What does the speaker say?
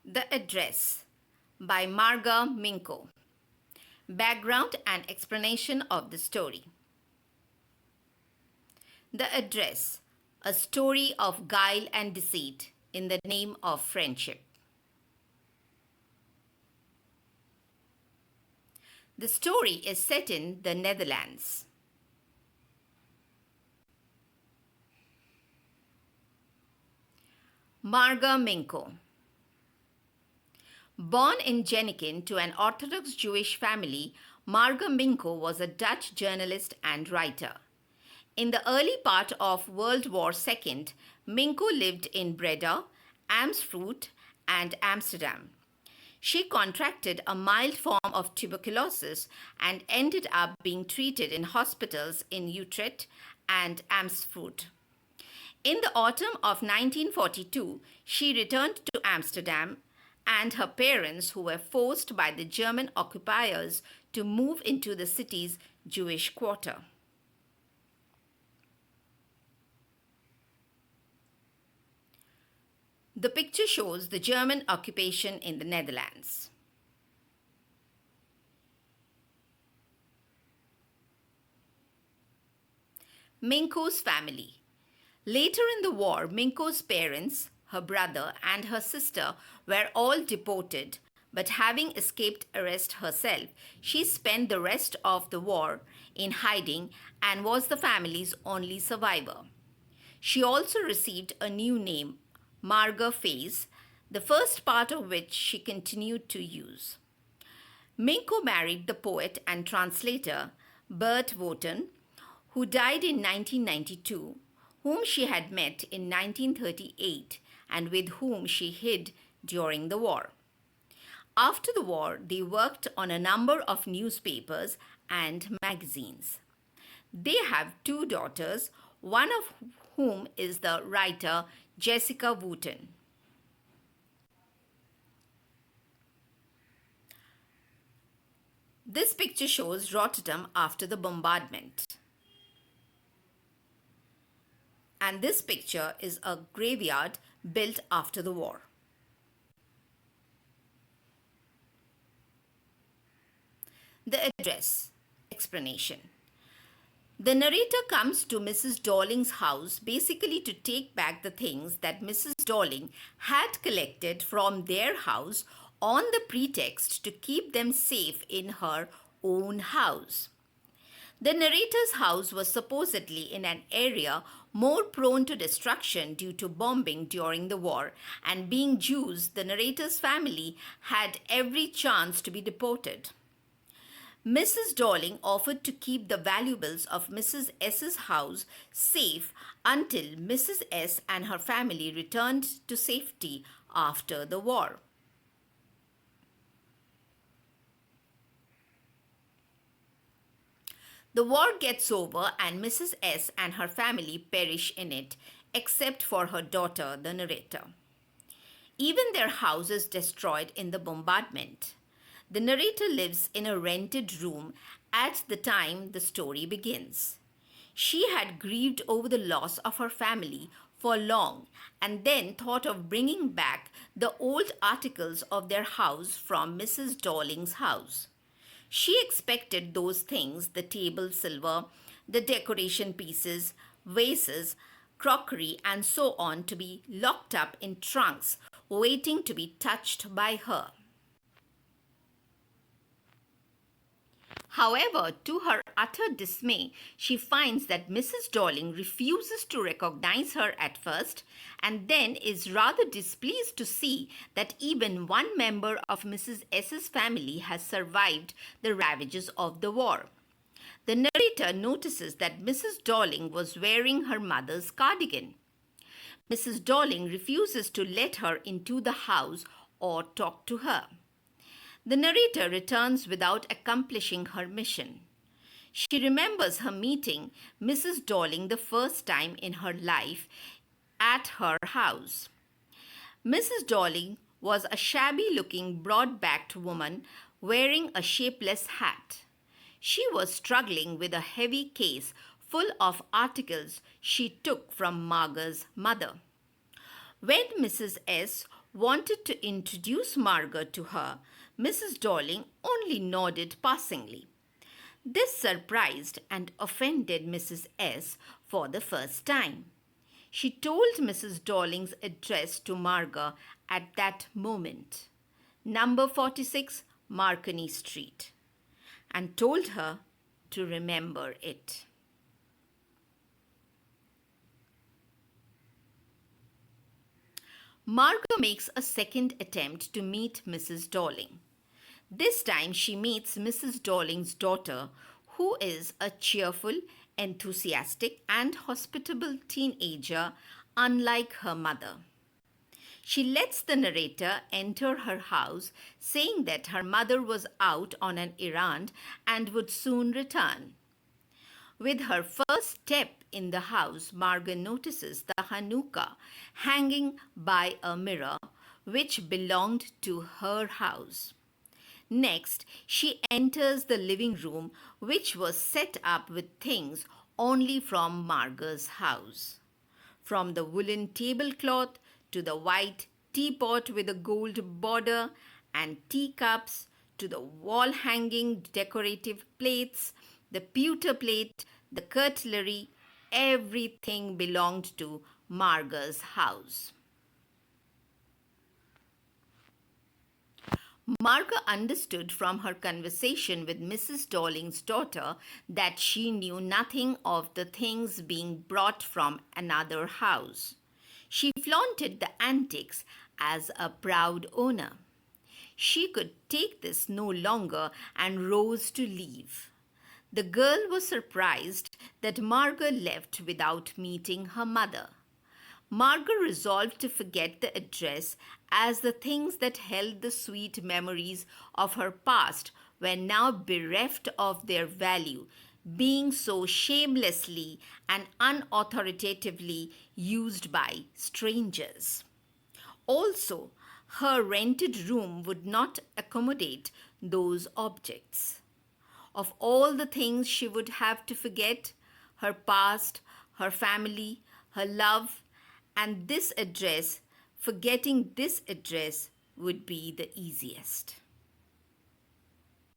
The Address by Marga Minko. Background and explanation of the story. The Address, a story of guile and deceit in the name of friendship. The story is set in the Netherlands. Marga Minko. Born in Genneken to an Orthodox Jewish family, Marga Minko was a Dutch journalist and writer. In the early part of World War II, Minko lived in Breda, Amersfoort, and Amsterdam. She contracted a mild form of tuberculosis and ended up being treated in hospitals in Utrecht and Amersfoort. In the autumn of 1942, she returned to Amsterdam, and her parents, who were forced by the German occupiers to move into the city's Jewish quarter. The picture shows the German occupation in the Netherlands. Minko's family. Later in the war, Minko's parents, her brother, and her sister were all deported, but having escaped arrest herself, she spent the rest of the war in hiding and was the family's only survivor. She also received a new name, Marga Faze, the first part of which she continued to use. Minko married the poet and translator Bert Wotan, who died in 1992, whom she had met in 1938 and with whom she hid during the war. After the war, they worked on a number of newspapers and magazines. They have two daughters, one of whom is the writer Jessica Wootton. This picture shows Rotterdam after the bombardment. And this picture is a graveyard built after the war. The Address. Explanation. The narrator comes to Mrs. Dorling's house basically to take back the things that Mrs. Dorling had collected from their house on the pretext to keep them safe in her own house. The narrator's house was supposedly in an area more prone to destruction due to bombing during the war, and being Jews, the narrator's family had every chance to be deported. Mrs. Dorling offered to keep the valuables of Mrs. S.'s house safe until Mrs. S. and her family returned to safety after the war. The war gets over and Mrs. S. and her family perish in it, except for her daughter, the narrator. Even their house is destroyed in the bombardment. The narrator lives in a rented room at the time the story begins. She had grieved over the loss of her family for long and then thought of bringing back the old articles of their house from Mrs. Dorling's house. She expected those things, the table silver, the decoration pieces, vases, crockery, and so on, to be locked up in trunks, waiting to be touched by her. However, to her utter dismay, she finds that Mrs. Dorling refuses to recognize her at first and then is rather displeased to see that even one member of Mrs. S.'s family has survived the ravages of the war. The narrator notices that Mrs. Dorling was wearing her mother's cardigan. Mrs. Dorling refuses to let her into the house or talk to her. The narrator returns without accomplishing her mission. She remembers her meeting Mrs. Dorling the first time in her life at her house. Mrs. Dorling was a shabby-looking, broad-backed woman wearing a shapeless hat. She was struggling with a heavy case full of articles she took from Marga's mother. When Mrs. S. wanted to introduce Margot to her, Mrs. Darling only nodded passingly. This surprised and offended Mrs. S for the first time. She told Mrs. Darling's address to Margot at that moment, number 46 Marconi Street, and told her to remember it. Margot makes a second attempt to meet Mrs. Darling. This time she meets Mrs. Darling's daughter, who is a cheerful, enthusiastic, and hospitable teenager, unlike her mother. She lets the narrator enter her house, saying that her mother was out on an errand and would soon return. With her first step in the house, Margot notices the Hanukkah hanging by a mirror, which belonged to her house. Next, she enters the living room, which was set up with things only from Margot's house. From the woolen tablecloth to the white teapot with a gold border and teacups to the wall hanging decorative plates, the pewter plate, the cutlery, everything belonged to Margot's house. Margot understood from her conversation with Mrs. Darling's daughter that she knew nothing of the things being brought from another house. She flaunted the antiques as a proud owner. She could take this no longer and rose to leave. The girl was surprised that Margot left without meeting her mother. Margot resolved to forget the address, as the things that held the sweet memories of her past were now bereft of their value, being so shamelessly and unauthoritatively used by strangers. Also, her rented room would not accommodate those objects. Of all the things she would have to forget, her past, her family, her love, and this address, forgetting this address would be the easiest.